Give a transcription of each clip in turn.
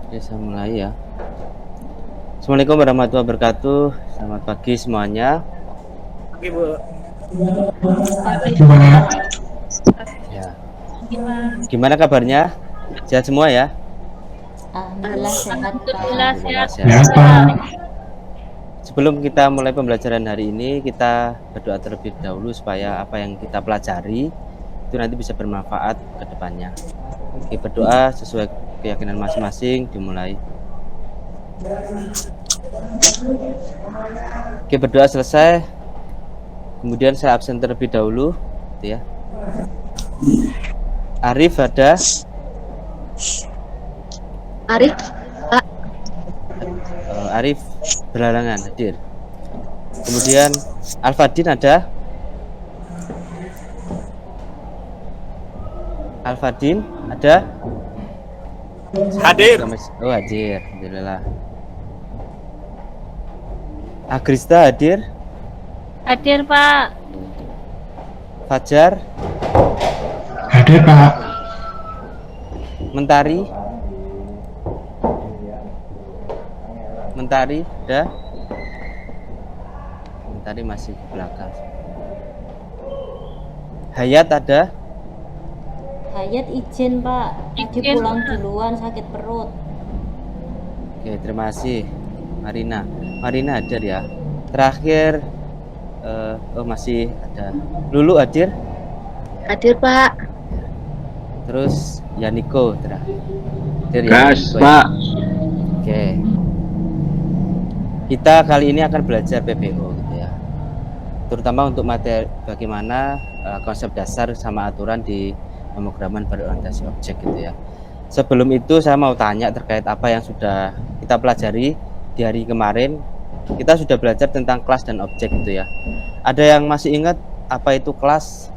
Oke, saya mulai ya. Assalamualaikum warahmatullahi wabarakatuh. Selamat pagi semuanya. Oke, Bu. Pagi Gimana? Pak. Ya, Gimana? gimana kabarnya? Sehat semua ya? Alhamdulillah sehat Alhamdulillah Pak. Alhamdulillah sehat. sehat. Ya, Pak. Sebelum kita mulai pembelajaran hari ini, kita berdoa terlebih dahulu supaya apa yang kita pelajari itu nanti bisa bermanfaat ke depannya. Oke, berdoa sesuai keyakinan masing-masing, dimulai. Oke, berdoa selesai. Kemudian saya absen terlebih dahulu, gitu ya. Arif ada? Arif, Pak. Arif berhalangan hadir. Kemudian Alfadin ada? Alfadin ada? Hadir. Oh, hadir. Alhamdulillah. Agrista hadir? Hadir, Pak. Fajar? Hadir, Pak. Mentari? Mentari ada? Mentari masih di belakang. Hayat ada? Hayat izin Pak. Tadi Izin, pulang Pak. duluan sakit perut. Oke, terima kasih. Marina hadir ya. Terakhir oh masih ada. Lulu hadir? Hadir, Pak. Terus Yaniko terakhir. Hadir ya, Gas, Yaniko ya? Pak. Oke. Kita kali ini akan belajar PBO gitu ya. Terutama untuk materi bagaimana konsep dasar sama aturan di pemrograman berorientasi objek gitu ya. Sebelum itu saya mau tanya terkait apa yang sudah kita pelajari di hari kemarin. Kita sudah belajar tentang kelas dan objek gitu ya. Ada yang masih ingat apa itu kelas?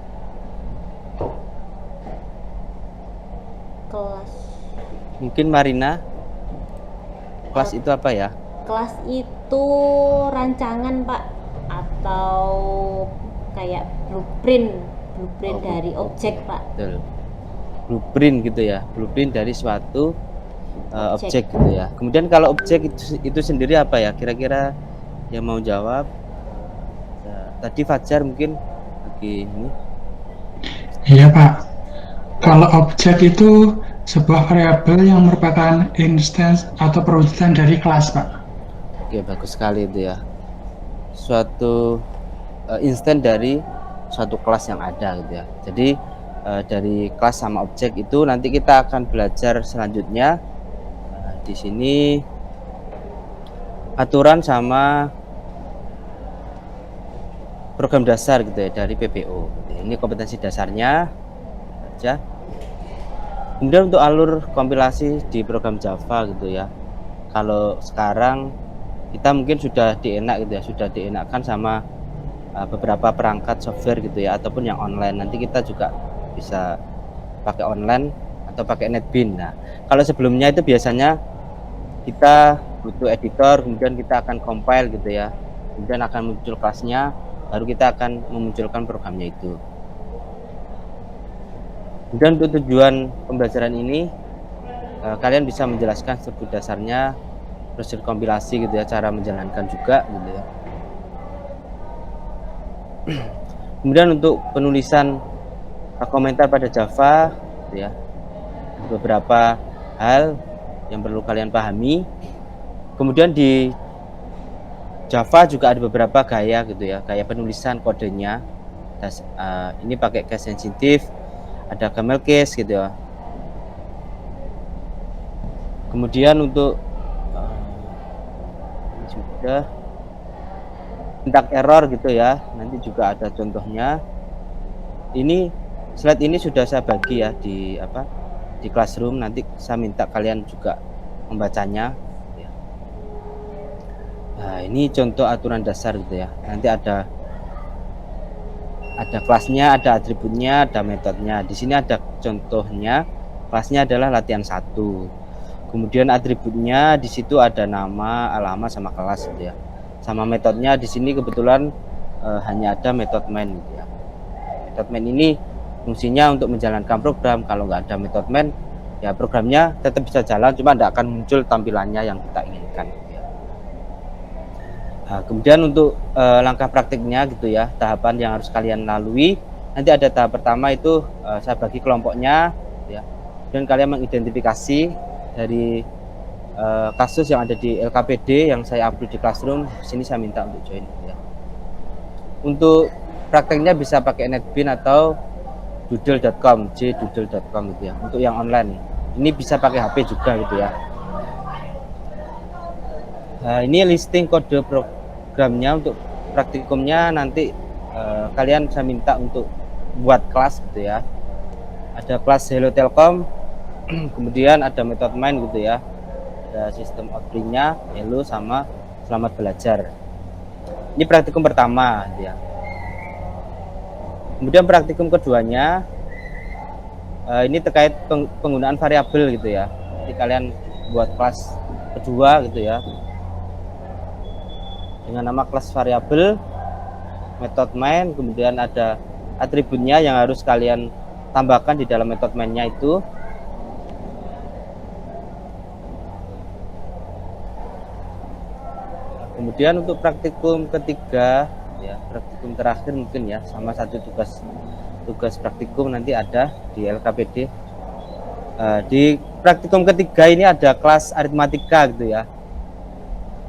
Kelas Mungkin Marina. Kelas itu apa ya? kelas itu rancangan Pak, atau kayak blueprint Oh, dari objek Pak. Betul. Blueprint gitu ya. Blueprint dari suatu objek gitu ya. Kemudian kalau objek itu sendiri apa ya? Kira-kira yang mau jawab? Tadi Fajar mungkin lagi ini. Iya, Pak. Kalau objek itu sebuah variabel yang merupakan instance atau perwujudan dari kelas, Pak. Oke, bagus sekali itu ya. Suatu instan dari suatu kelas yang ada gitu ya. Jadi dari kelas sama objek itu nanti kita akan belajar selanjutnya. Di sini aturan sama program dasar gitu ya dari PBO. Ini kompetensi dasarnya aja. Kemudian untuk alur kompilasi di program Java gitu ya. Kalau sekarang kita mungkin sudah dienakkan sama beberapa perangkat software gitu ya, ataupun yang online. Nanti kita juga bisa pakai online atau pakai NetBeans. Nah, kalau sebelumnya itu biasanya kita butuh editor, kemudian kita akan compile gitu ya, kemudian akan muncul kelasnya, baru kita akan memunculkan programnya itu. Kemudian untuk tujuan pembelajaran ini kalian bisa menjelaskan struktur dasarnya, prosedur kompilasi gitu ya, cara menjalankan juga gitu ya. Kemudian untuk penulisan komentar pada Java gitu ya, beberapa hal yang perlu kalian pahami. Kemudian di Java juga ada beberapa gaya gitu ya, gaya penulisan kodenya. Ini pakai case sensitive, ada camel case gitu ya. Kemudian untuk sudah tentang error gitu ya, nanti juga ada contohnya. Ini slide ini sudah saya bagi ya di classroom, nanti saya minta kalian juga membacanya ya. Nah, ini contoh aturan dasar gitu ya. Nanti ada kelasnya, ada atributnya, ada metodenya. Di sini ada contohnya. Kelasnya adalah latihan 1. Kemudian atributnya di situ ada nama, alamat sama kelas gitu ya. Sama metodenya di sini kebetulan hanya ada metode main gitu ya. Metode main ini fungsinya untuk menjalankan program. Kalau nggak ada metode main, ya programnya tetap bisa jalan, cuma tidak akan muncul tampilannya yang kita inginkan gitu ya. Nah, kemudian untuk langkah praktiknya gitu ya, tahapan yang harus kalian lalui, nanti ada tahap pertama itu saya bagi kelompoknya gitu ya, dan kalian mengidentifikasi dari kasus yang ada di LKPD yang saya upload di Classroom. Sini saya minta untuk join gitu ya. Untuk prakteknya bisa pakai NetBeans atau doodle.com, jdoodle.com gitu ya. Untuk yang online, ini bisa pakai HP juga gitu ya. Nah, ini listing kode programnya. Untuk praktikumnya nanti kalian saya minta untuk buat kelas gitu ya. Ada kelas Hello Telkom, kemudian ada metode main gitu ya. Ada sistem outputnya Hello sama selamat belajar. Ini praktikum pertama gitu ya. Kemudian praktikum keduanya ini terkait penggunaan variabel gitu ya. Jadi kalian buat kelas kedua gitu ya, dengan nama kelas variabel, metode main, kemudian ada atributnya yang harus kalian tambahkan di dalam metode mainnya itu. Kemudian untuk praktikum ketiga ya, praktikum terakhir mungkin ya, sama satu tugas praktikum nanti ada di LKPD. Di praktikum ketiga ini ada kelas aritmatika gitu ya,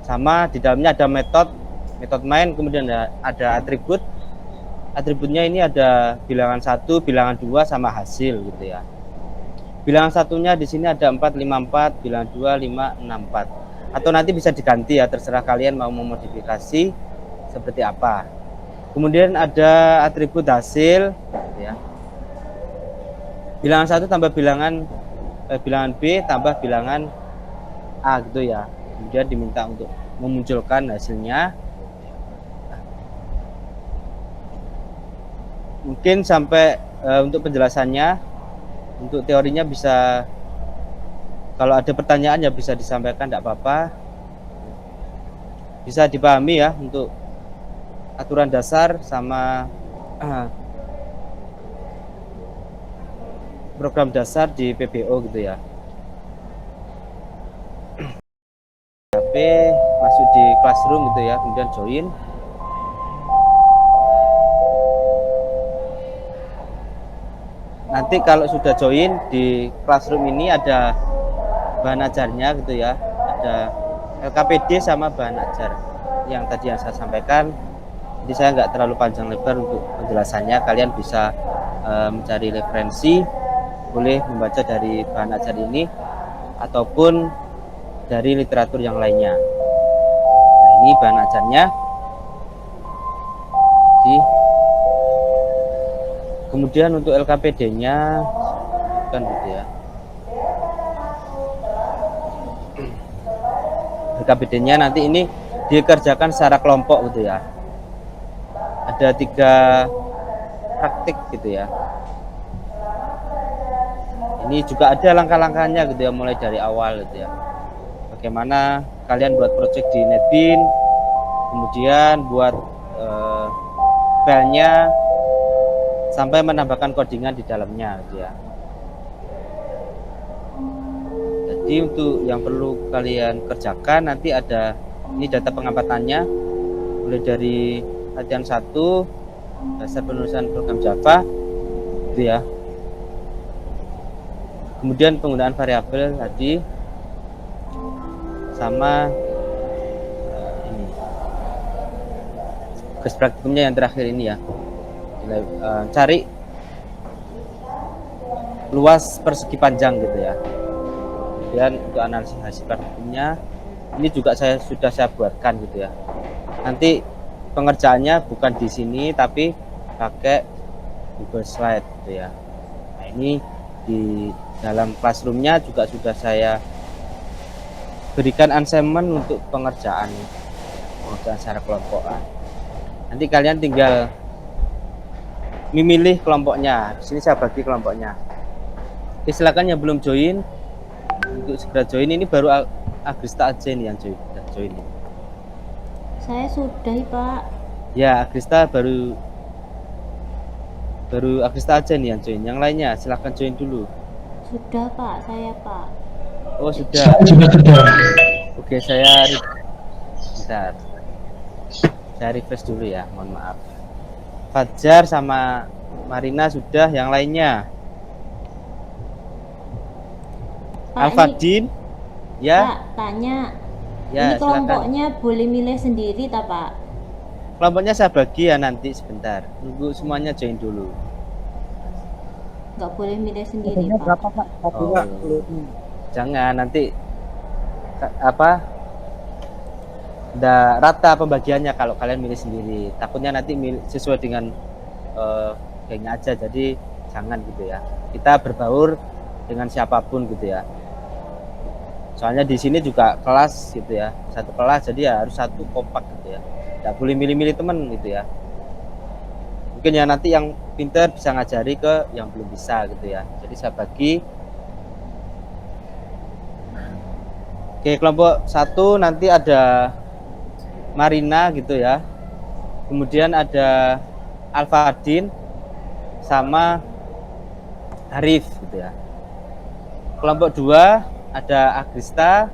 sama di dalamnya ada metode main, kemudian ada atributnya ini ada bilangan 1, bilangan 2 sama hasil gitu ya. Bilangan satunya di sini ada 454, bilangan 2 564. Atau nanti bisa diganti ya, terserah kalian mau memodifikasi seperti apa. Kemudian ada atribut hasil ya. Bilangan 1 tambah bilangan B tambah bilangan A gitu ya. Kemudian diminta untuk memunculkan hasilnya. Mungkin sampai untuk penjelasannya, untuk teorinya bisa, kalau ada pertanyaan ya bisa disampaikan, tidak apa-apa. Bisa dipahami ya untuk aturan dasar sama program dasar di PBO gitu ya. HP masuk di Classroom gitu ya, kemudian join. Nanti kalau sudah join di Classroom ini ada bahan ajarnya gitu ya, ada LKPD sama bahan ajar yang tadi yang saya sampaikan. Jadi saya nggak terlalu panjang lebar untuk penjelasannya, kalian bisa mencari referensi, boleh membaca dari bahan ajar ini ataupun dari literatur yang lainnya. Nah, ini bahan ajarnya. Kemudian untuk LKPD-nya kan gitu ya. LKPD-nya nanti ini dikerjakan secara kelompok gitu ya. Ada 3 praktik gitu ya. Ini juga ada langkah-langkahnya gitu ya, mulai dari awal gitu ya. Bagaimana kalian buat project di NetBeans, kemudian buat filenya sampai menambahkan codingan di dalamnya gitu ya. Jadi untuk yang perlu kalian kerjakan nanti ada ini data pengampatannya, mulai dari latihan 1 dasar penulisan program Java gitu ya. Kemudian penggunaan variabel tadi sama ini tugas praktikumnya yang terakhir ini ya. Cari luas persegi panjang gitu ya. Kemudian untuk analisis hasil praktikumnya ini juga sudah saya buatkan gitu ya. Nanti pengerjaannya bukan di sini tapi pakai Google Slide gitu ya. Nah, ini di dalam Classroom-nya juga sudah saya berikan assignment untuk pengerjaan secara kelompokan. Nanti kalian tinggal memilih kelompoknya. Di sini saya bagi kelompoknya. Oke, silakan yang belum join untuk segera join. Ini baru Agrista aja nih yang join. Saya sudah, Pak. Ya, Agrista baru Agrista aja nih yang join. Yang lainnya silakan join dulu. Sudah Pak, saya Pak. Oh, sudah. Saya juga sudah. Oke, bentar. Saya refresh dulu ya, mohon maaf. Fajar sama Marina sudah, yang lainnya. Pak, Alfadin, Pak, ya, tanya. ya, Ini silakan. kelompoknya boleh milih sendiri tak Pak? Kelompoknya saya bagi ya nanti sebentar. Nunggu semuanya join dulu. Nggak boleh milih sendiri Pak. Berapa Pak? Oh, jangan nanti apa? Udah rata pembagiannya kalau kalian milih sendiri. Takutnya nanti sesuai dengan gengnya aja. Jadi jangan gitu ya. Kita berbaur dengan siapapun gitu ya. Soalnya di sini juga kelas gitu ya, satu kelas, jadi ya harus satu kompak gitu ya, nggak boleh milih-milih temen gitu ya. Mungkin ya nanti yang pinter bisa ngajari ke yang belum bisa gitu ya, jadi saya bagi. Oke, kelompok 1 nanti ada Marina gitu ya, kemudian ada Alfadin sama Arif gitu ya. Kelompok 2 ada Agrista,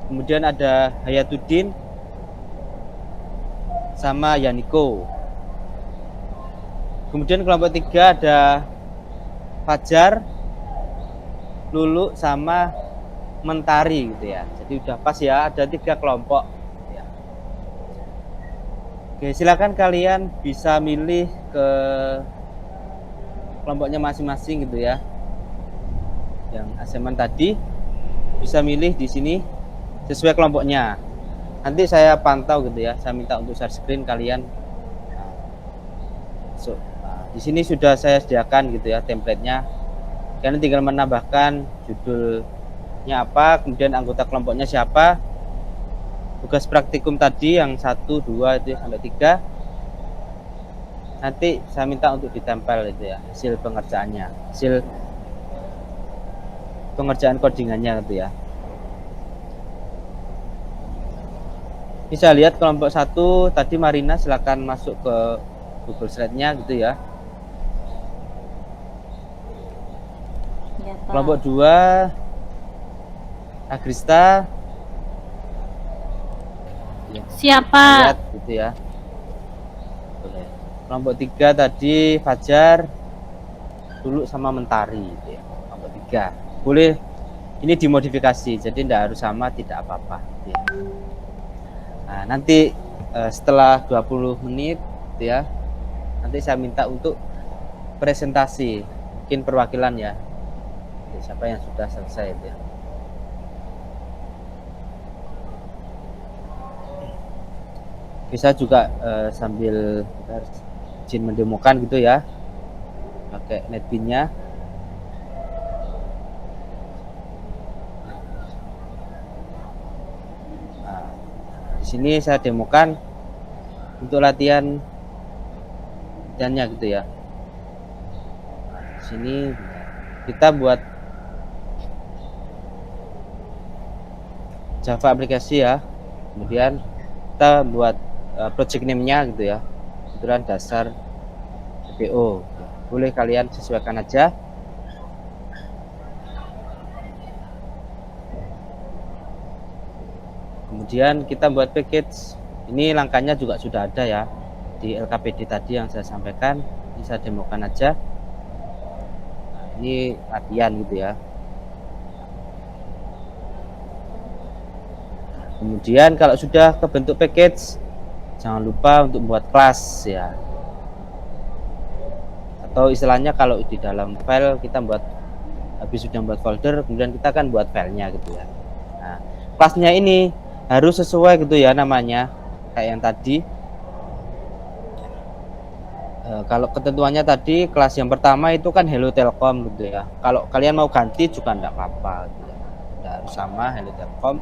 kemudian ada Hayatuddin sama Yaniko. Kemudian kelompok 3 ada Fajar, Lulu sama Mentari gitu ya. Jadi udah pas ya, ada 3 kelompok ya. Oke, silakan kalian bisa milih ke kelompoknya masing-masing gitu ya. Yang assignment tadi bisa milih di sini sesuai kelompoknya. Nanti saya pantau gitu ya. Saya minta untuk share screen kalian. Di sini sudah saya sediakan gitu ya template-nya. Kalian tinggal menambahkan judulnya apa, kemudian anggota kelompoknya siapa. Tugas praktikum tadi yang 1, 2 itu sampai 3. Nanti saya minta untuk ditempel itu ya hasil pengerjaannya, hasil pengerjaan codingannya gitu ya. Bisa lihat kelompok 1 tadi Marina, silakan masuk ke Google Slide-nya gitu ya. Ya Pak. Kelompok 2 Agrista. Siapa? Lihat gitu ya. Boleh. Kelompok 3 tadi Fajar, Dulu sama Mentari gitu ya. Kelompok 3. Boleh ini dimodifikasi, jadi tidak harus sama, tidak apa-apa gitu ya. Nah, nanti setelah 20 menit gitu ya, nanti saya minta untuk presentasi, mungkin perwakilan ya. Jadi, siapa yang sudah selesai gitu ya. Bisa juga sambil izin mendemokan gitu ya, pakai netbin-nya. Di sini saya demokan untuk latihannya gitu ya. Di sini kita buat Java aplikasi ya. Kemudian kita buat project name-nya gitu ya. Kebetulan dasar PPO. Boleh kalian sesuaikan aja. Kemudian kita buat package. Ini langkahnya juga sudah ada ya di LKPD tadi yang saya sampaikan. Ini saya demokan aja. Ini latihan gitu ya. Kemudian kalau sudah kebentuk package, jangan lupa untuk buat kelas ya. Atau istilahnya kalau di dalam file kita buat, habis sudah buat folder, kemudian kita akan buat filenya gitu ya. Nah, kelasnya ini harus sesuai gitu ya namanya, kayak yang tadi. Kalau ketentuannya tadi kelas yang pertama itu kan Hello Telkom gitu ya. Kalau kalian mau ganti juga enggak apa-apa gitu ya. Enggak harus sama Hello Telkom.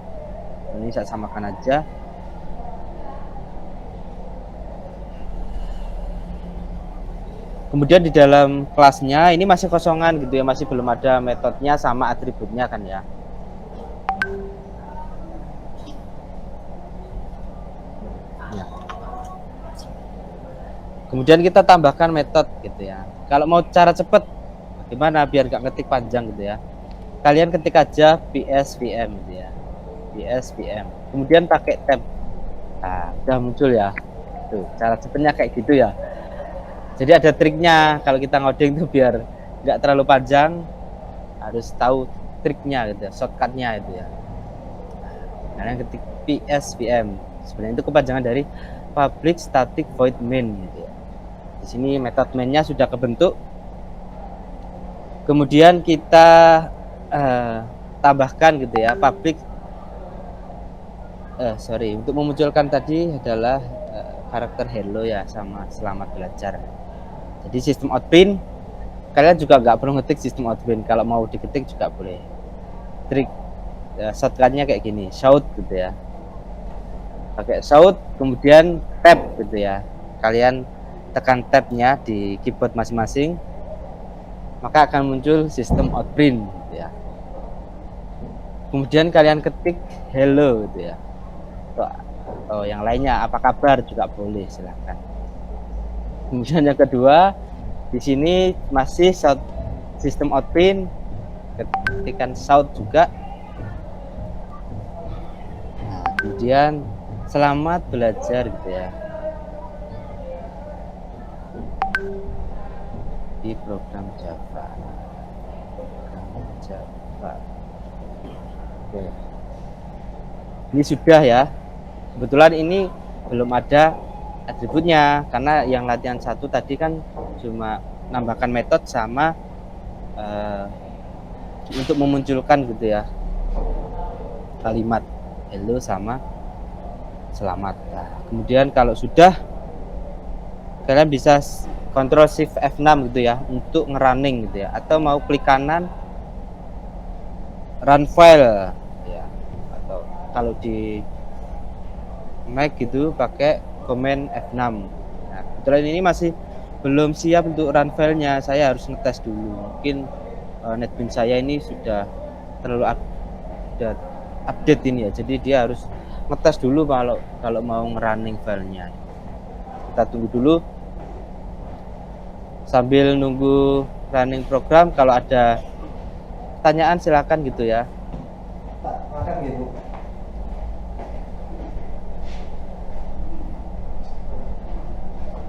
Ini saya samakan aja. Kemudian di dalam kelasnya ini masih kosongan gitu ya, masih belum ada metodenya sama atributnya kan ya. Kemudian kita tambahkan metode gitu ya. Kalau mau cara cepat Gimana biar nggak ngetik panjang gitu ya? Kalian ketik aja PSVM gitu ya. PSVM. Kemudian pakai tab. Nah, udah muncul ya. Tuh, cara cepetnya kayak gitu ya. Jadi ada triknya kalau kita ngoding tuh biar nggak terlalu panjang, harus tahu triknya gitu ya, shortcutnya itu ya. Kalian ketik PSVM. Sebenarnya itu kepanjangan dari Public Static Void Main gitu ya. Di sini metode mainnya sudah kebentuk. Kemudian kita tambahkan gitu ya, untuk memunculkan tadi adalah karakter hello ya sama selamat belajar. Jadi sistem outprint kalian juga nggak perlu ngetik sistem outprint, kalau mau diketik juga boleh. Trik shortcutnya kayak gini, shout gitu ya, pakai shout kemudian tab gitu ya. Kalian tekan tabnya di keyboard masing-masing, maka akan muncul sistem outprint gitu ya. Kemudian kalian ketik hello gitu ya. Yang lainnya apa kabar juga boleh, silahkan. Kemudian yang kedua, di sini masih shout, sistem outprint, ketikkan shout juga. Nah, kemudian selamat belajar gitu ya. Di program Java. Oke. Ini sudah ya. Kebetulan ini belum ada atributnya karena yang latihan 1 tadi kan cuma nambahkan metode sama untuk memunculkan gitu ya kalimat hello sama selamat. Nah, kemudian kalau sudah, kalian bisa Ctrl Shift F6 gitu ya untuk ngerunning gitu ya, atau mau klik kanan run file ya, atau kalau di Mac gitu pakai command F6. Nah, kebetulan ini masih belum siap untuk run filenya, saya harus ngetes dulu. Mungkin NetBeans saya ini sudah terlalu update ini ya, jadi dia harus ngetes dulu kalau mau ngerunning filenya. Kita tunggu dulu sambil nunggu running program. Kalau ada pertanyaan silakan gitu ya.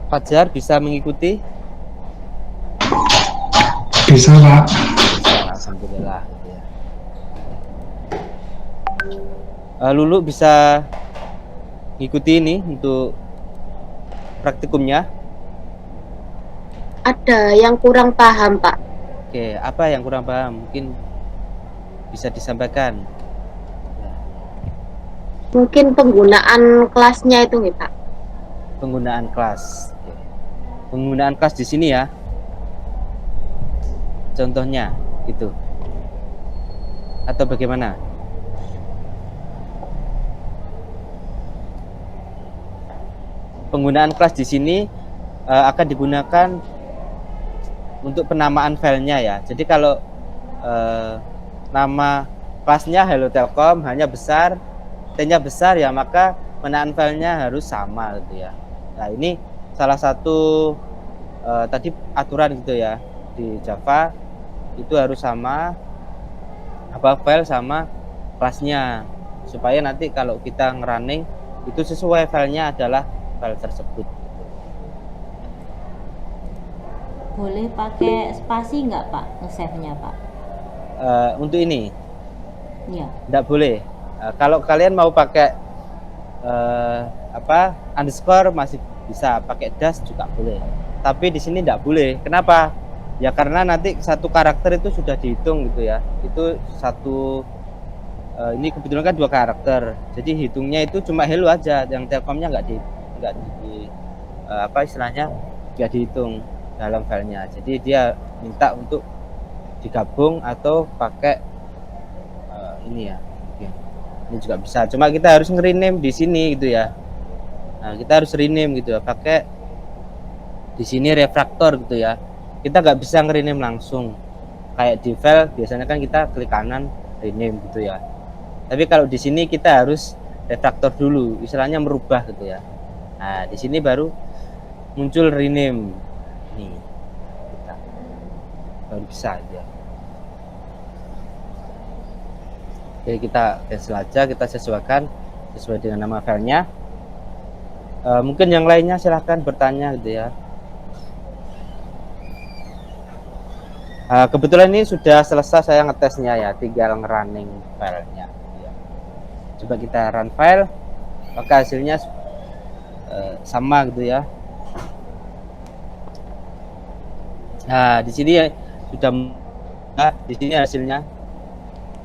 Fajar bisa mengikuti? Bisa, Pak. Alhamdulillah. Lulu bisa ngikuti ini untuk praktikumnya? Ada yang kurang paham, Pak. Oke, apa yang kurang paham? Mungkin bisa disampaikan. Mungkin penggunaan kelasnya itu nih, Pak. Penggunaan kelas. Oke. Penggunaan kelas di sini ya. Contohnya itu. Atau bagaimana? Penggunaan kelas di sini akan digunakan untuk penamaan filenya ya. Jadi kalau nama kelasnya Hello Telkom hanya besar, T-nya besar ya, maka penamaan filenya harus sama gitu ya. Nah, ini salah satu tadi aturan gitu ya di Java, itu harus sama file sama kelasnya, supaya nanti kalau kita ngerunning itu sesuai filenya adalah file tersebut. Boleh pakai spasi nggak Pak nge-save-nya Pak? Untuk ini Iya. tidak boleh. Kalau kalian mau pakai underscore masih bisa, pakai dash juga boleh. Tapi di sini tidak boleh. Kenapa? Ya karena nanti satu karakter itu sudah dihitung gitu ya. Itu satu ini kebetulan kan 2 karakter. Jadi hitungnya itu cuma hello aja, yang Telkomnya nggak dihitung dalam filenya. Jadi dia minta untuk digabung atau pakai ini ya. Oke. Ini juga bisa. Cuma kita harus nge-rename di sini gitu ya. Nah, kita harus rename gitu ya, pakai di sini refraktor gitu ya. Kita nggak bisa nge-rename langsung kayak di file biasanya kan kita klik kanan rename gitu ya. Tapi kalau di sini kita harus refraktor dulu, istilahnya merubah gitu ya. Nah, di sini baru muncul rename nih. baru bisa aja. Oke, kita cancel aja, kita sesuaikan sesuai dengan nama filenya. Mungkin yang lainnya silahkan bertanya gitu ya. Kebetulan ini sudah selesai saya ngetesnya ya, tinggal ngerunning filenya ya. Coba kita run file, maka hasilnya sama gitu ya. Nah, di sini ya, sudah di sini hasilnya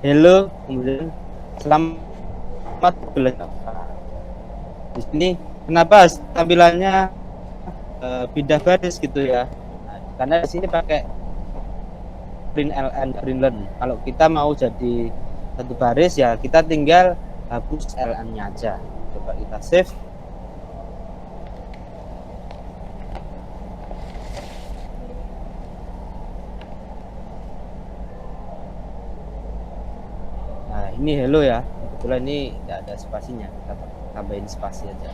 hello, kemudian selamat belajar. Di sini kenapa tampilannya pindah baris gitu ya? Nah, karena di sini pakai print ln, print learn. Kalau kita mau jadi satu baris ya kita tinggal hapus ln-nya aja. Coba kita save. Nah, ini hello ya. Kebetulan ini tidak ada spasinya. Kita tambahin spasi aja.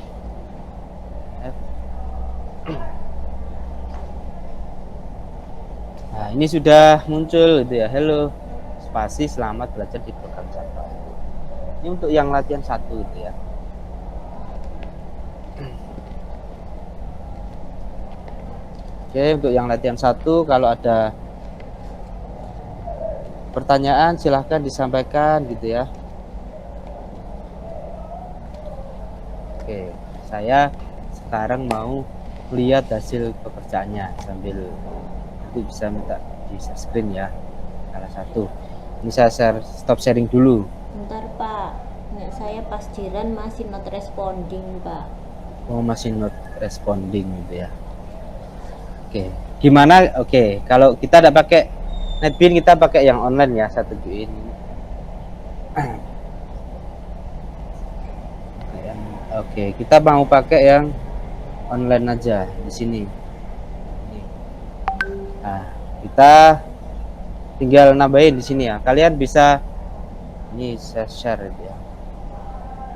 Nah, ini sudah muncul gitu ya. Hello, spasi selamat belajar di program Java. Ini untuk yang latihan 1 gitu ya. Oke, untuk yang latihan 1 kalau ada pertanyaan silahkan disampaikan gitu ya. Oke, saya sekarang mau lihat hasil pekerjaannya sambil nanti bisa minta di share screen ya. Salah satu. Ini saya stop sharing dulu. Bentar Pak, nggak, saya pas jiran masih not responding Pak. Oh, masih not responding gitu ya. Oke, gimana? Oke, kalau kita tidak pakai NetBeans kita pakai yang online ya, saya tunjukin. Oke, kita mau pakai yang online aja di sini. Nah, kita tinggal nambahin di sini ya. Kalian bisa ini saya share ya.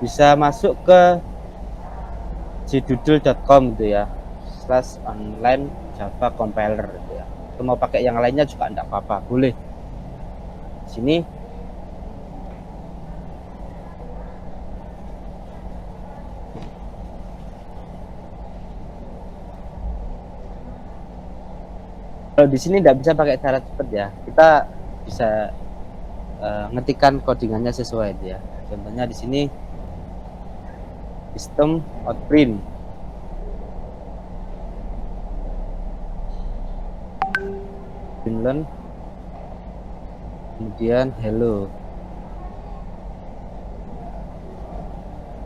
Bisa masuk ke jdoodle.com gitu ya. /online Java compiler gitu ya. Kalau mau pakai yang lainnya juga enggak apa-apa, boleh. Di sini kalau di sini tidak bisa pakai cara cepat ya, kita bisa ngetikkan codingannya sesuai ya. Contohnya di sini system out print, learn, kemudian hello.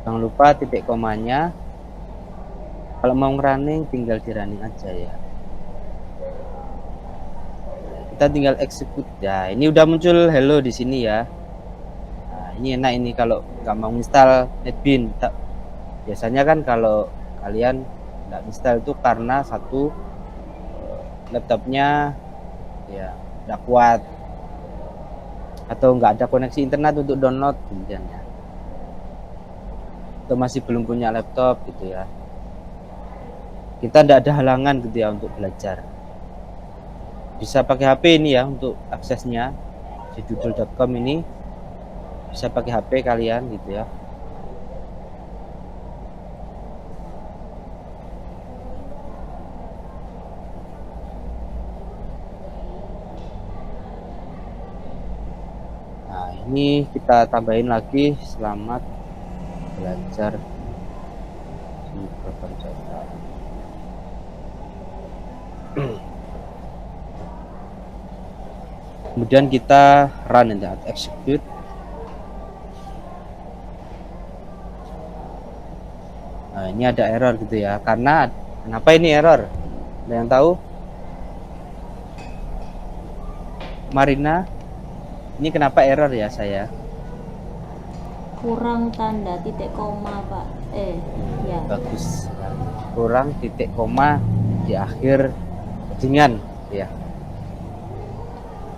Jangan lupa titik komanya. Kalau mau running tinggal di running aja ya. Kita tinggal execute ya. Ini udah muncul hello di sini ya. Nah, ini enak ini kalau nggak mau install NetBeans. Biasanya kan kalau kalian nggak install itu karena satu laptopnya ya nggak kuat atau nggak ada koneksi internet untuk download kemudian ya. Atau masih belum punya laptop gitu ya. Kita tidak ada halangan gitu ya untuk belajar. Bisa pakai HP ini ya untuk aksesnya di jdoodle.com ini bisa pakai HP kalian gitu ya. Nah, ini kita tambahin lagi selamat belajar di program Java. Kemudian kita run dan execute. Nah, ini ada error gitu ya. Karena kenapa ini error? Ada yang tahu? Marina, ini kenapa error ya saya? Kurang tanda titik koma Pak. Ya. Bagus. Kurang titik koma di akhir codingan ya.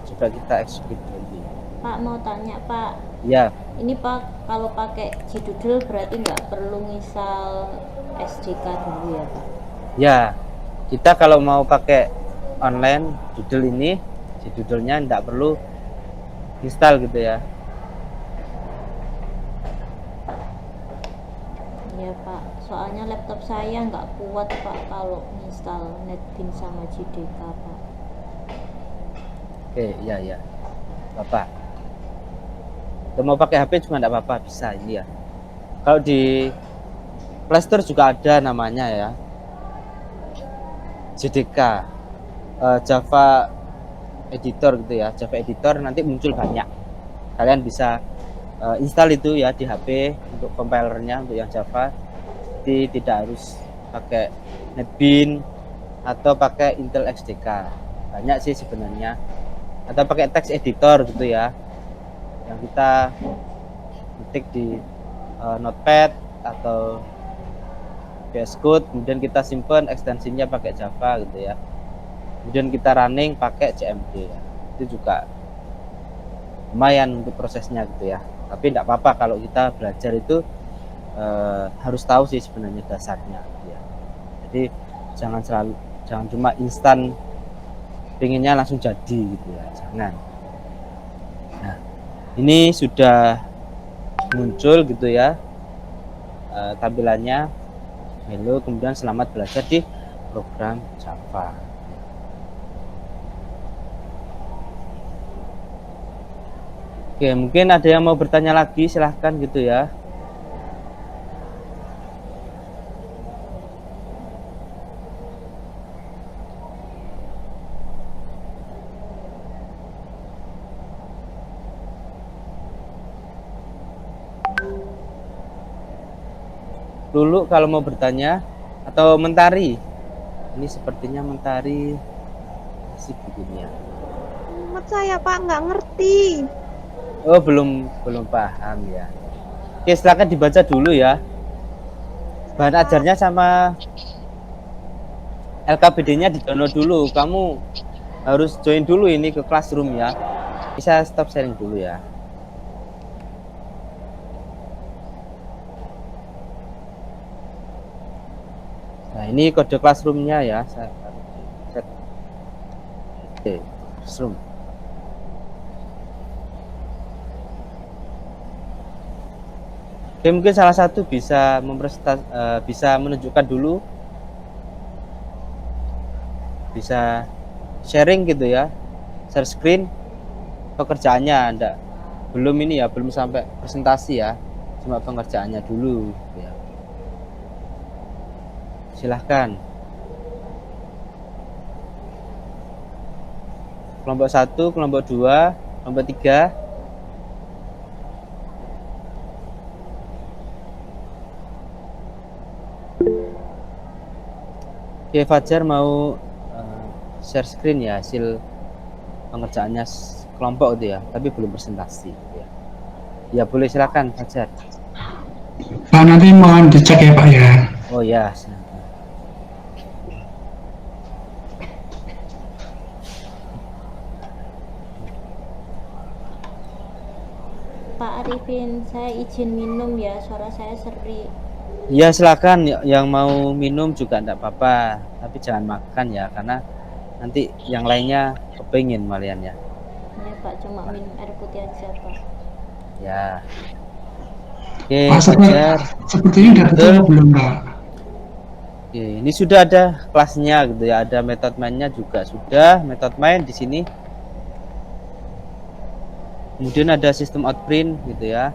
Coba kita execute lagi. Pak mau tanya Pak. Ya. Ini Pak kalau pakai jdoodle berarti nggak perlu ngisal SDK dulu ya Pak? Ya. Kita kalau mau pakai online Doodle ini Judulnya tidak perlu install gitu ya. Ya Pak, soalnya laptop saya nggak kuat Pak kalau install NetBeans sama JDK Pak. Oke, ya Bapak. Kalau mau pakai HP juga enggak apa-apa, bisa ini ya. Kalau di Play Store juga ada namanya ya. JDK, Java Editor gitu ya. Java Editor nanti muncul banyak. Kalian bisa install itu ya di HP untuk compilernya untuk yang Java. Jadi tidak harus pakai NetBeans atau pakai Intel XDK. Banyak sih sebenarnya. Atau pakai text editor gitu ya. Yang kita ketik di Notepad atau VS Code, kemudian kita simpan ekstensinya pakai Java gitu ya. Kemudian kita running pakai CMD ya. Itu juga lumayan untuk prosesnya gitu ya. Tapi tidak apa-apa kalau kita belajar itu harus tahu sih sebenarnya dasarnya gitu ya. Jadi jangan cuma instan pengennya langsung jadi gitu ya, jangan. Nah, ini sudah muncul gitu ya tampilannya. Halo, kemudian selamat belajar di program Java. Oke, mungkin ada yang mau bertanya lagi, silahkan gitu ya. Dulu kalau mau bertanya atau Mentari, ini sepertinya Mentari masih begini ya. Menurut saya Pak nggak ngerti. Oh belum paham ya. Oke, silakan dibaca dulu ya. Bahan ajarnya sama LKPD-nya di-download dulu. Kamu harus join dulu ini ke Classroom ya. Bisa stop sharing dulu ya. Nah, ini kode Classroom-nya ya. Saya set. Oke, Classroom. Oke, mungkin salah satu bisa bisa menunjukkan dulu, bisa sharing gitu ya, share screen pekerjaannya. Belum ini ya, belum sampai presentasi ya, cuma pengerjaannya dulu gitu ya. Silahkan. Kelompok 1, kelompok 2, kelompok 3. Oke, Fajar mau share screen ya hasil pengerjaannya kelompok itu ya, tapi belum presentasi ya. Ya boleh, silakan Fajar. Pak, nanti mohon dicek ya Pak ya. Oh ya. Pak Arifin, saya izin minum ya, suara saya seri. Ya silakan, yang mau minum juga enggak apa-apa, tapi jangan makan ya, karena nanti yang lainnya kepingin malian ya. Ya Pak, cuma minum air putih aja Pak. Ya. Oke, Pak, Fajar. sepertinya udah betul belum Pak? Oke, ini sudah ada kelasnya gitu ya, ada method main-nya juga sudah, method main di sini. Kemudian ada sistem outprint gitu ya.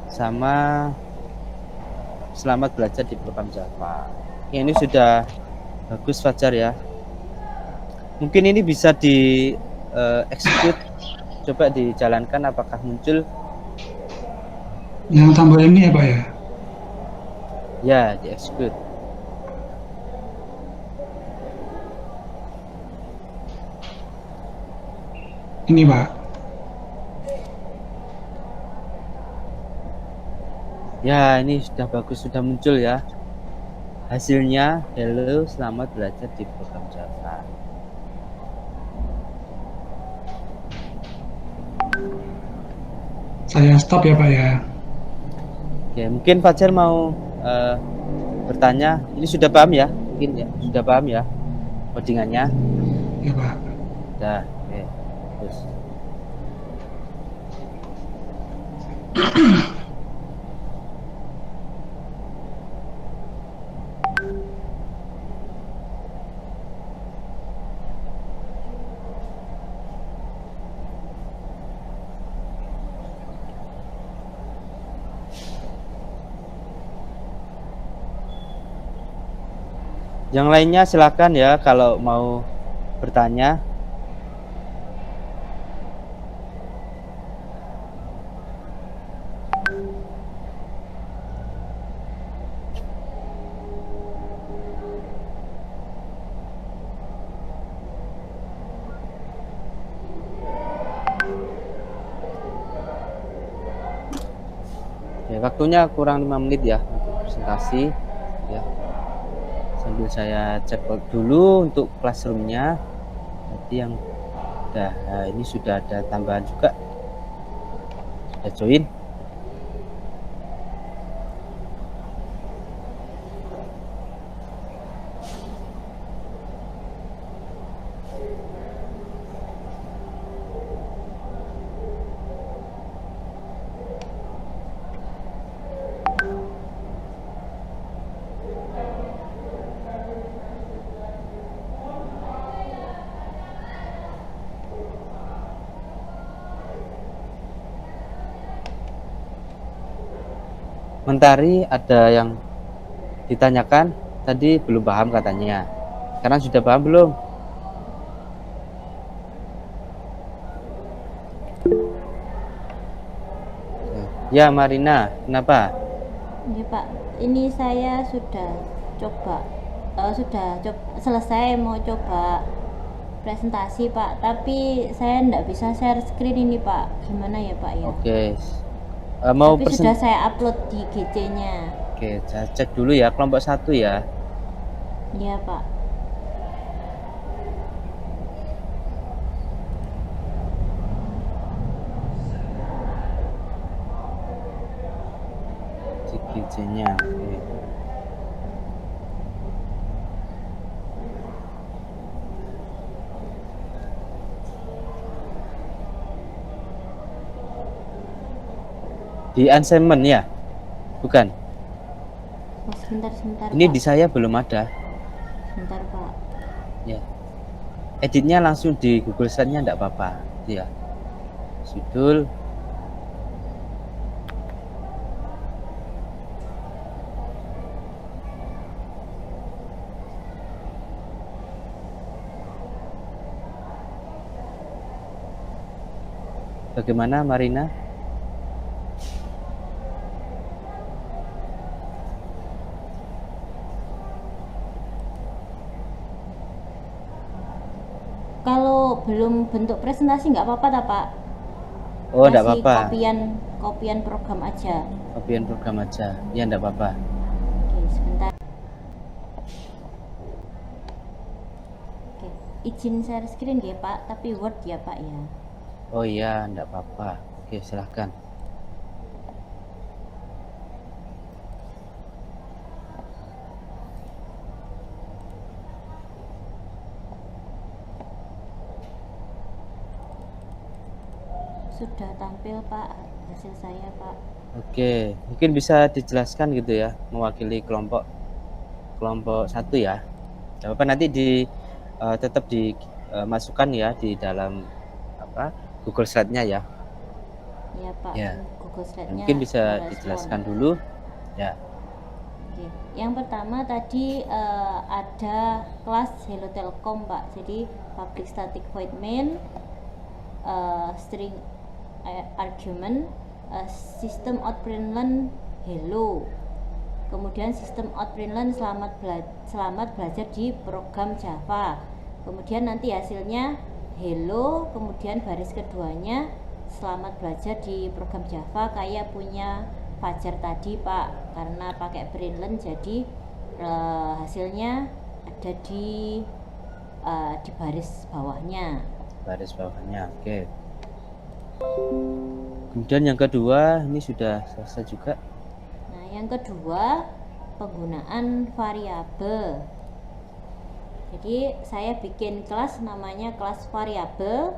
Sama selamat belajar di program Java. Ya, ini sudah bagus Fajar ya. Mungkin ini bisa di execute, coba dijalankan apakah muncul. Yang tombol ini ya Pak ya? Ya, di execute. Ini Pak. Ya, ini sudah bagus, sudah muncul ya. Hasilnya, hello, selamat belajar di program Java. Saya stop ya Pak ya. Oke, mungkin Fajar mau bertanya. Ini sudah paham ya? Mungkin ya, sudah paham ya codingannya. Ya Pak. Udah, oke. Terus yang lainnya silakan ya kalau mau bertanya. Oke, waktunya kurang 5 menit ya untuk presentasi ya. Sambil saya cek dulu untuk classroomnya. Tadi yang udah, nah ini sudah ada tambahan juga. Sudah join. Mentari ada yang ditanyakan tadi belum paham katanya. Sekarang sudah paham belum? Ya Marina, kenapa? Ya Pak, ini saya sudah coba, selesai mau coba presentasi Pak, tapi saya nggak bisa share screen ini Pak. Gimana ya Pak ya? Oke. Mau Tapi sudah saya upload di GC-nya. Oke, saya cek dulu ya kelompok 1 ya. Iya Pak. Cek GC-nya. Oke. Di assignment ya? Bukan. Oh, sebentar Ini Pak. di saya belum ada. Sebentar Pak. Ya. Editnya langsung di Google Slide-nya enggak apa-apa. Ya. Judul. Bagaimana Marina? Kalau belum bentuk presentasi nggak apa-apa tak Pak? Oh, enggak Masih apa-apa. kopian program aja. Kopian program aja. Ya enggak apa-apa. Oke, sebentar. Oke, izin share screen ya Pak, tapi Word ya Pak ya. Oh iya, enggak apa-apa. Oke, silahkan. Sudah tampil Pak hasil saya Pak. Oke, mungkin bisa dijelaskan gitu ya, mewakili kelompok 1 ya. Tidak apa nanti tetap dimasukkan ya di dalam Google Slide-nya ya. Iya Pak, Ya. Google Slide-nya Mungkin bisa merespon. dijelaskan dulu ya. Oke, yang pertama tadi ada kelas Hello Telkom Pak. Jadi public static void main, string argument, sistem out println hello. Kemudian sistem out println selamat belajar di program Java. Kemudian nanti hasilnya hello, kemudian baris keduanya selamat belajar di program Java kayak punya Fajar tadi Pak, karena pakai println jadi hasilnya ada di baris bawahnya. Baris bawahnya. Oke. Kemudian yang kedua ini sudah selesai juga. Nah, yang kedua penggunaan variabel. Jadi saya bikin kelas namanya kelas variabel,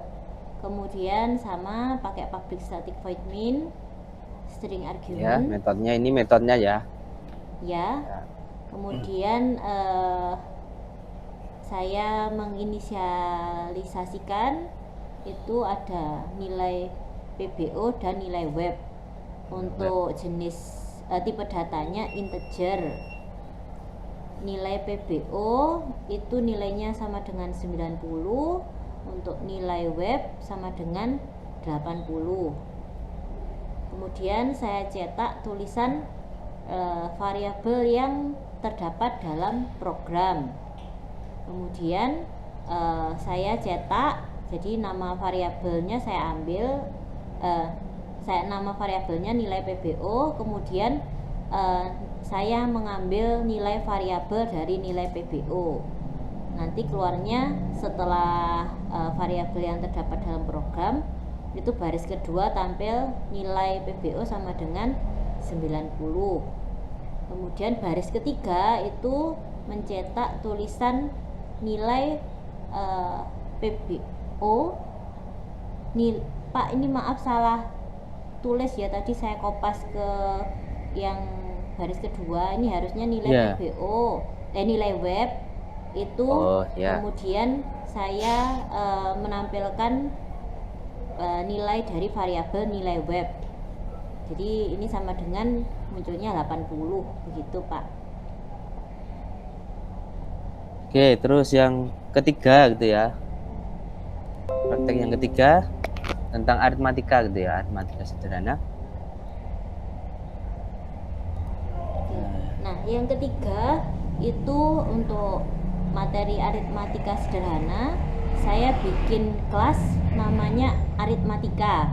kemudian sama pakai public static void main, string Ya, argument, metodenya ini metodenya ya. ya. Ya. Kemudian saya menginisialisasikan itu ada nilai PBO dan nilai web. Untuk jenis tipe datanya integer. Nilai PBO itu nilainya sama dengan 90, untuk nilai web sama dengan 80. Kemudian saya cetak tulisan variabel yang terdapat dalam program. Kemudian saya cetak, jadi nama variabelnya saya ambil, nama variabelnya nilai PBO, kemudian saya mengambil nilai variabel dari nilai PBO. Nanti keluarnya setelah variabel yang terdapat dalam program itu baris kedua tampil nilai PBO sama dengan 90. Kemudian baris ketiga itu mencetak tulisan nilai PBO. Pak, ini maaf salah tulis ya, tadi saya kopas ke yang baris kedua, ini harusnya nilai PBO, nilai web itu. Kemudian saya menampilkan nilai dari variabel nilai web. Jadi ini sama dengan munculnya 80 begitu, Pak. Oke, terus yang ketiga gitu ya. Praktek yang ketiga tentang aritmatika gitu ya, aritmatika sederhana. Nah, yang ketiga itu untuk materi aritmatika sederhana, saya bikin kelas namanya aritmatika.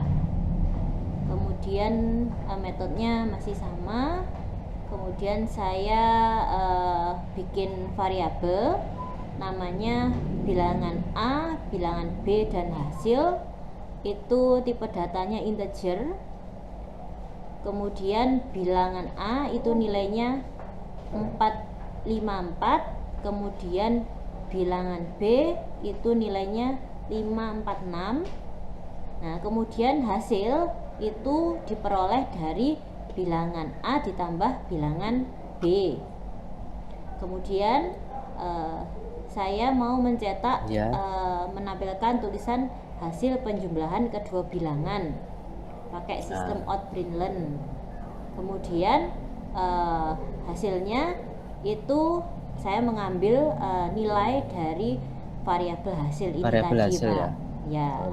Kemudian metodenya masih sama. Kemudian saya bikin variabel namanya bilangan A, bilangan B, dan hasil. Itu tipe datanya integer. Kemudian bilangan A itu nilainya 454, kemudian bilangan B itu nilainya 546. Nah, kemudian hasil itu diperoleh dari bilangan A ditambah bilangan B. Kemudian saya mau mencetak menampilkan tulisan hasil penjumlahan kedua bilangan pakai sistem out-println. Kemudian hasilnya itu saya mengambil nilai dari variabel hasil ini Variabel tadi, hasil, Pak. ya.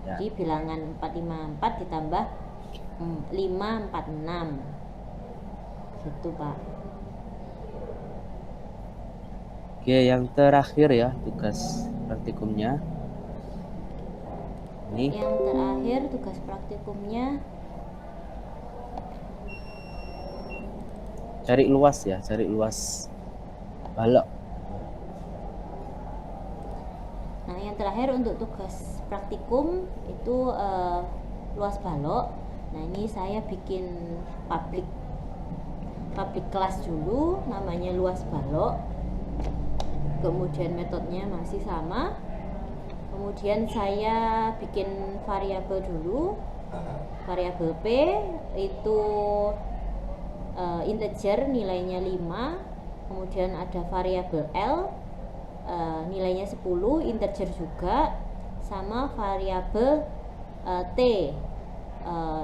Jadi bilangan 454 ditambah 546 gitu, Pak. Oke, yang terakhir ya tugas praktikumnya. Ini Yang terakhir tugas praktikumnya cari luas balok. Nah, yang terakhir untuk tugas praktikum itu luas balok. Nah, ini saya bikin public kelas dulu namanya luas balok. Kemudian metodenya masih sama. Kemudian saya bikin variabel dulu. Variabel P itu integer nilainya 5. Kemudian ada variabel L nilainya 10, integer juga, sama variabel T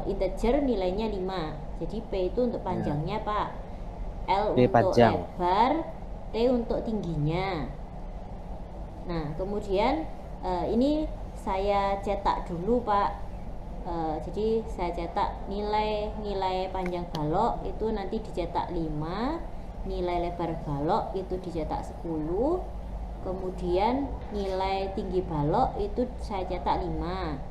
integer nilainya 5. Jadi P itu untuk panjangnya, Pak. L P untuk panjang. lebar, T untuk tingginya. Nah, kemudian ini saya cetak dulu, Pak. Jadi saya cetak nilai panjang balok itu nanti dicetak 5, nilai lebar balok itu dicetak 10, kemudian nilai tinggi balok itu saya cetak 5.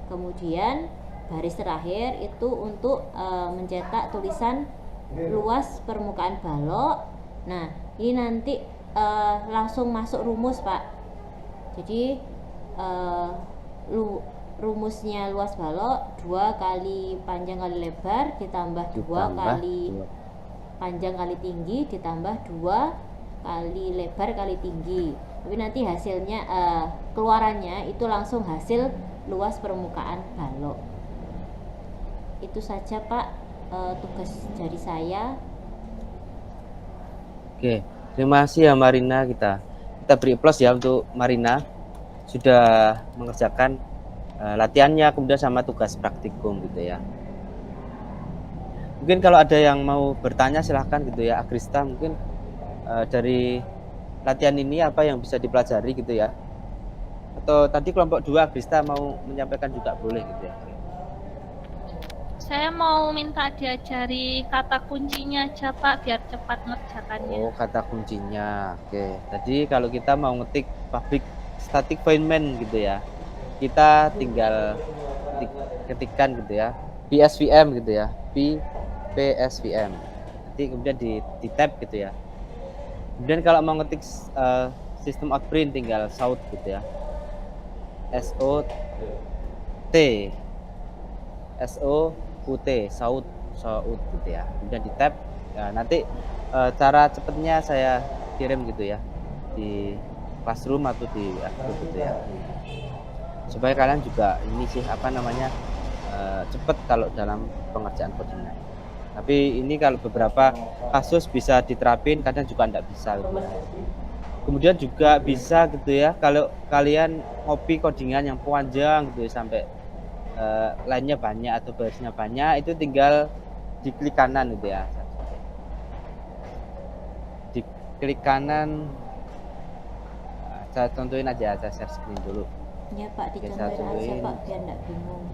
Kemudian baris terakhir itu untuk mencetak tulisan luas permukaan balok. Nah, ini nanti langsung masuk rumus, Pak. Jadi rumusnya luas balok 2 kali panjang kali lebar ditambah 2 kali panjang kali tinggi ditambah 2 kali lebar kali tinggi. tapi nanti hasilnya keluarannya itu langsung hasil luas permukaan balok. Itu saja Pak tugas dari saya. Oke, terima kasih ya Marina. Kita beri plus ya untuk Marina sudah mengerjakan latihannya kemudian sama tugas praktikum gitu ya. Mungkin kalau ada yang mau bertanya silahkan gitu ya, Agrista, mungkin dari latihan ini apa yang bisa dipelajari gitu ya, atau tadi kelompok 2 Agrista mau menyampaikan juga boleh gitu ya. Saya mau minta diajari kata kuncinya aja Pak, biar cepat ngerjakannya. Oh, kata kuncinya. Oke, tadi kalau kita mau ngetik public static void main gitu ya, kita tinggal ketikkan gitu ya, PSVM gitu ya, PSVM. Nanti kemudian di tab gitu ya. Kemudian kalau mau ngetik sistem outprint tinggal SOUT gitu ya, SOUT, SOUT gitu ya. Kemudian di tab ya, nanti cara cepatnya saya kirim gitu ya di Classroom atau di Outlook gitu ya, supaya kalian juga ini sih apa namanya cepet kalau dalam pengerjaan codingan. Tapi ini kalau beberapa kasus bisa diterapin, kadang juga enggak bisa gitu ya. Kemudian juga bisa gitu ya kalau kalian copy codingan yang panjang gitu ya, sampai line-nya banyak atau barisnya banyak, itu tinggal diklik kanan gitu ya, diklik kanan. Saya contohin aja, saya share screen dulu. Ya Pak, Oke, dicontohin saya aja contohin. Pak biar nggak bingung.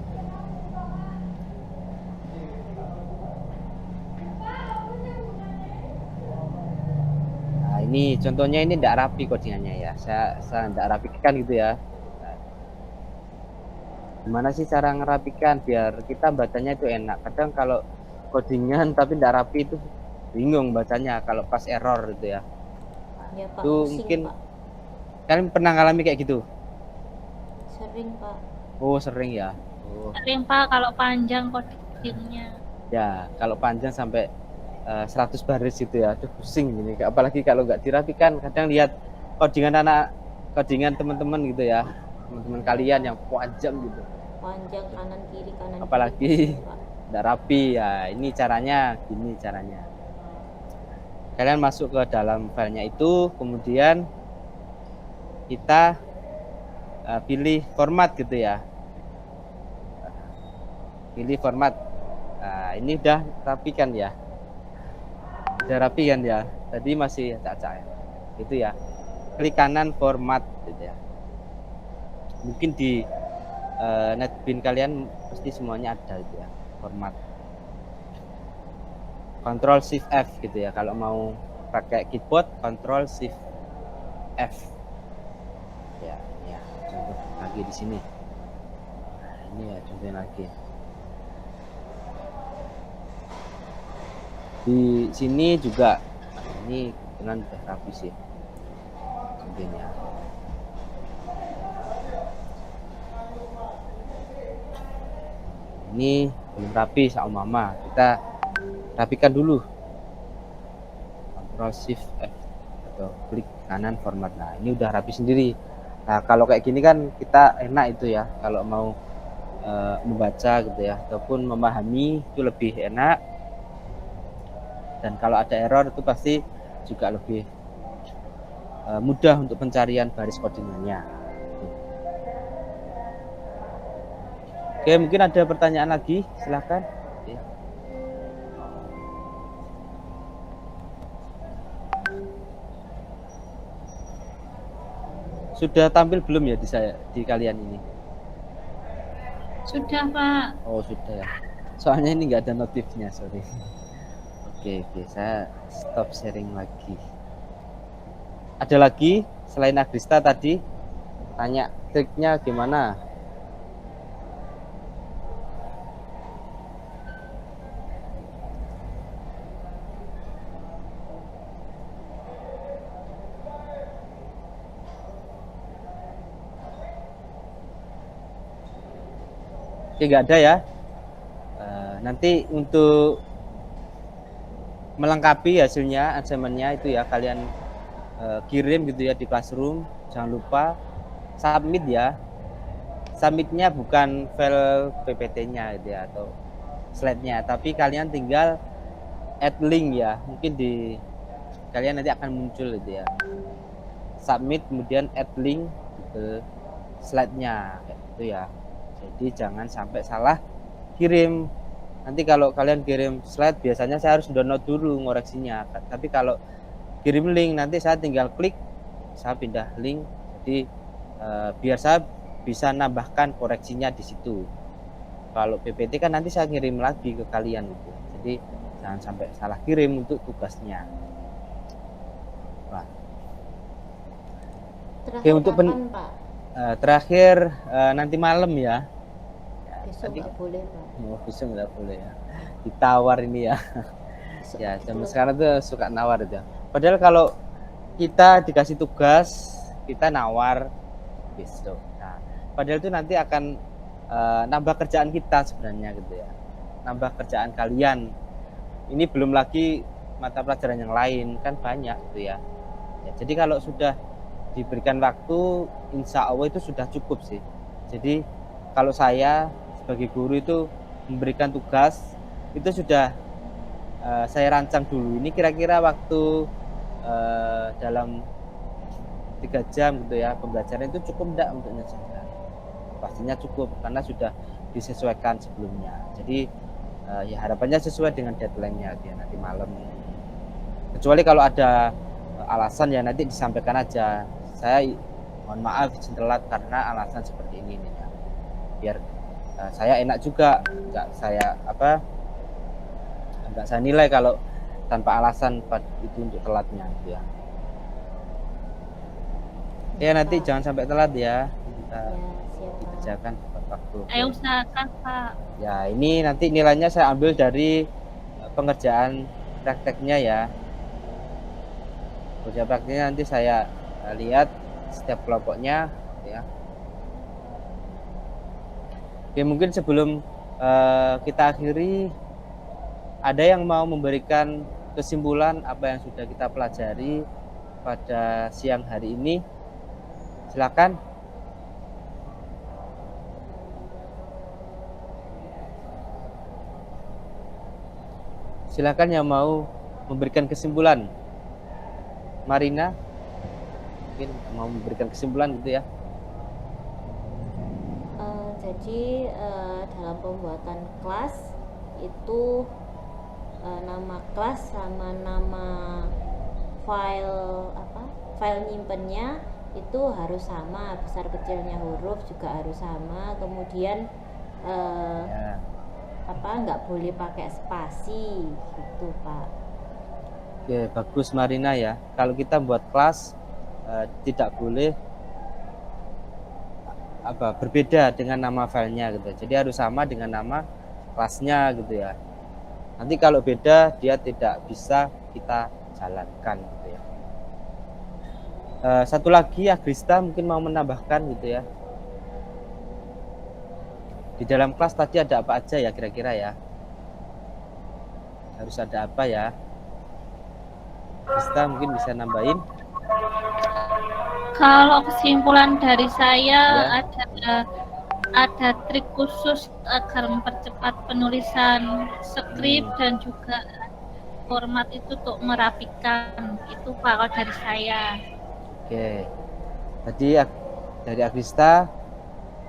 Nah, ini contohnya ini tidak rapi codingannya ya, saya tidak rapikan gitu ya. Nah, gimana sih cara ngerapikan biar kita bacanya itu enak? Kadang kalau codingan tapi tidak rapi itu bingung bacanya kalau pas error gitu ya. Ya Pak, Itu pusing mungkin Pak. kalian pernah ngalami kayak gitu? Sering Pak. Oh, sering ya. Oh, Sering Pak kalau panjang codingnya. ya kalau panjang sampai 100 baris gitu ya, aduh pusing gini. Apalagi kalau nggak dirapikan, kadang lihat codingan teman-teman gitu ya, teman-teman kalian yang panjang gitu, Panjang kanan kiri apalagi pusing, Pak. nggak rapi ya. Ini caranya, gini caranya. Kalian masuk ke dalam filenya itu, kemudian kita pilih format gitu ya, pilih format. Nah, ini udah rapi kan ya, udah rapi kan ya, tadi masih acak-acak ya, itu ya, klik kanan format gitu ya. Mungkin di netbin kalian pasti semuanya ada gitu ya, format. Ctrl Shift F gitu ya, kalau mau pakai keyboard Ctrl Shift F ya. Ya, contoh lagi di sini. Nah, ini ya contohin lagi. Di sini juga, nah, ini kebetulan udah rapi sih contohnya. Ini belum rapi sama mama, kita rapikan dulu. Ctrl Shift F atau klik kanan format. Nah, ini udah rapi sendiri. Nah, kalau kayak gini kan kita enak itu ya, kalau mau membaca gitu ya, ataupun memahami itu lebih enak. Dan kalau ada error itu pasti juga lebih mudah untuk pencarian baris codingannya. Oke, mungkin ada pertanyaan lagi, silahkan. Oke. Sudah tampil belum ya di kalian ini? Sudah Pak. Oh, sudah ya. Soalnya ini nggak ada notifnya, sorry. Oke, saya stop sharing lagi. Ada lagi selain Agrista tadi tanya triknya gimana? Oke, nggak ada ya. Nanti untuk melengkapi hasilnya assignment-nya itu ya, kalian kirim gitu ya di Classroom jangan lupa submit ya. Submitnya bukan file PPT-nya gitu ya atau slide-nya, tapi kalian tinggal add link ya. Mungkin di kalian nanti akan muncul gitu ya. Submit kemudian add link ke slide-nya gitu ya. Jadi jangan sampai salah kirim. Nanti kalau kalian kirim slide biasanya saya harus download dulu ngoreksinya. Tapi kalau kirim link nanti saya tinggal klik, saya pindah link. Jadi biar saya bisa nambahkan koreksinya di situ. Kalau PPT kan nanti saya kirim lagi ke kalian gitu. Jadi jangan sampai salah kirim untuk tugasnya. Nah, Terakhir untuk kapan, Pak? terakhir nanti malam ya. Besok tadi- nggak boleh, Pak. Besok nggak boleh ya. Ditawar ini ya. Besok Ya, itu zaman loh. sekarang tuh suka nawar itu. Padahal kalau kita dikasih tugas, kita nawar besok. Nah, padahal itu nanti akan nambah kerjaan kita sebenarnya gitu ya. Nambah kerjaan kalian. Ini belum lagi mata pelajaran yang lain kan banyak gitu ya. Ya, jadi kalau sudah diberikan waktu, insya Allah itu sudah cukup sih. Jadi kalau saya sebagai guru itu memberikan tugas itu sudah saya rancang dulu. Ini kira-kira waktu dalam 3 jam gitu ya pembelajaran itu cukup enggak untuk menyelesaikan? Pastinya cukup karena sudah disesuaikan sebelumnya. Jadi ya harapannya sesuai dengan deadline-nya dia nanti malam. Kecuali kalau ada alasan ya nanti disampaikan aja. Saya mohon maaf izin telat karena alasan seperti ini nih ya. Biar saya enak juga, enggak saya nilai kalau tanpa alasan itu untuk telatnya gitu ya. Ya nanti Pak. jangan sampai telat ya. Kita Ya, siap, Pak. kerjakan tepat waktu. Saya usahakan, Pak. Ya ini nanti nilainya saya ambil dari pengerjaan prakteknya ya. Kerja prakteknya nanti saya lihat setiap kelompoknya ya. Oke, mungkin sebelum kita akhiri, ada yang mau memberikan kesimpulan apa yang sudah kita pelajari pada siang hari ini? Silakan. Silakan yang mau memberikan kesimpulan. Marina, mungkin mau memberikan kesimpulan gitu ya. Jadi dalam pembuatan kelas itu nama kelas sama nama file nyimpennya itu harus sama, besar kecilnya huruf juga harus sama, kemudian Ya. nggak boleh pakai spasi gitu, Pak. Oke, bagus Marina ya. Kalau kita buat kelas tidak boleh berbeda dengan nama filenya gitu. Jadi harus sama dengan nama kelasnya gitu ya. Nanti kalau beda dia tidak bisa kita jalankan gitu ya. Satu lagi Agrista mungkin mau menambahkan gitu ya. Di dalam kelas tadi ada apa aja ya kira-kira ya? Harus ada apa ya? Agrista mungkin bisa nambahin. Kalau kesimpulan dari saya Ya. ada trik khusus agar mempercepat penulisan skrip dan juga format itu untuk merapikan. Itu Pak kalau dari saya. Oke. Tadi dari Agrista,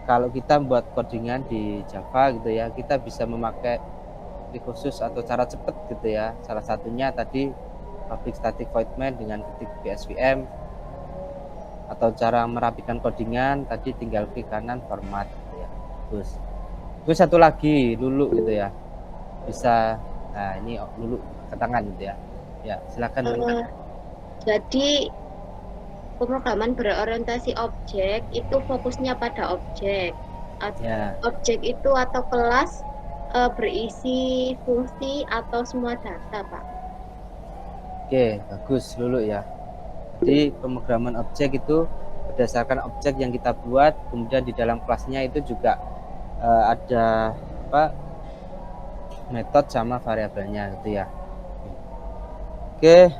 kalau kita buat codingan di Java gitu ya, kita bisa memakai trik khusus atau cara cepat gitu ya. Salah satunya tadi public static void main dengan ketik PSVM, atau cara merapikan codingan tadi tinggal klik kanan format gitu ya. Terus satu lagi Lulu gitu ya. Bisa ini Lulu ke tangan gitu ya. Ya, silakan Lulu. Jadi pemrograman berorientasi objek itu fokusnya pada objek. Ya. Objek itu atau kelas berisi fungsi atau semua data, Pak. Oke, bagus Lulu ya. Jadi pemrograman objek itu berdasarkan objek yang kita buat, kemudian di dalam kelasnya itu juga ada metode sama variabelnya gitu ya. Oke,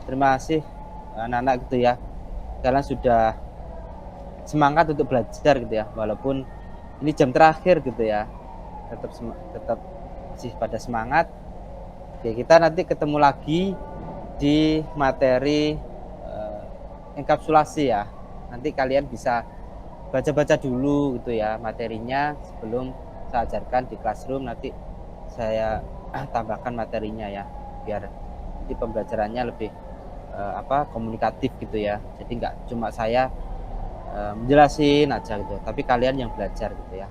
terima kasih anak-anak gitu ya. kalian sudah semangat untuk belajar gitu ya, walaupun ini jam terakhir gitu ya, tetap masih pada semangat. Oke, kita nanti ketemu lagi di materi enkapsulasi ya. Nanti kalian bisa baca-baca dulu gitu ya materinya sebelum saya ajarkan di classroom. Nanti saya tambahkan materinya ya, biar nanti pembelajarannya lebih komunikatif gitu ya. Jadi nggak cuma saya menjelasin aja gitu, tapi kalian yang belajar gitu ya.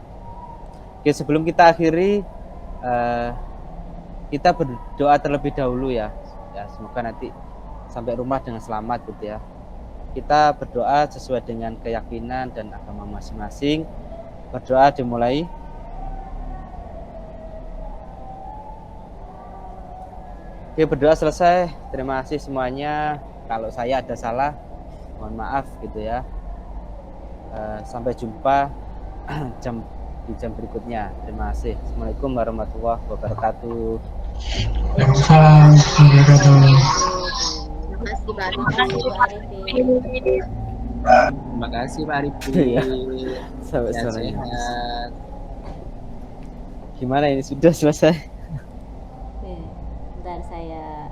Oke, sebelum kita akhiri, kita berdoa terlebih dahulu ya. Semoga nanti sampai rumah dengan selamat gitu ya. Kita berdoa sesuai dengan keyakinan dan agama masing-masing. Berdoa dimulai. Oke, berdoa selesai. Terima kasih semuanya. Kalau saya ada salah, mohon maaf gitu ya. Sampai jumpa di jam berikutnya. Terima kasih. Assalamualaikum warahmatullahi wabarakatuh. Waalaikumsalam warahmatullahi wabarakatuh. Terima kasih Pak Arifin. Terima kasih Pak Arifin. Iya. Sampai sore. Sehat-sehat. Gimana ini sudah selesai? Oke, bentar saya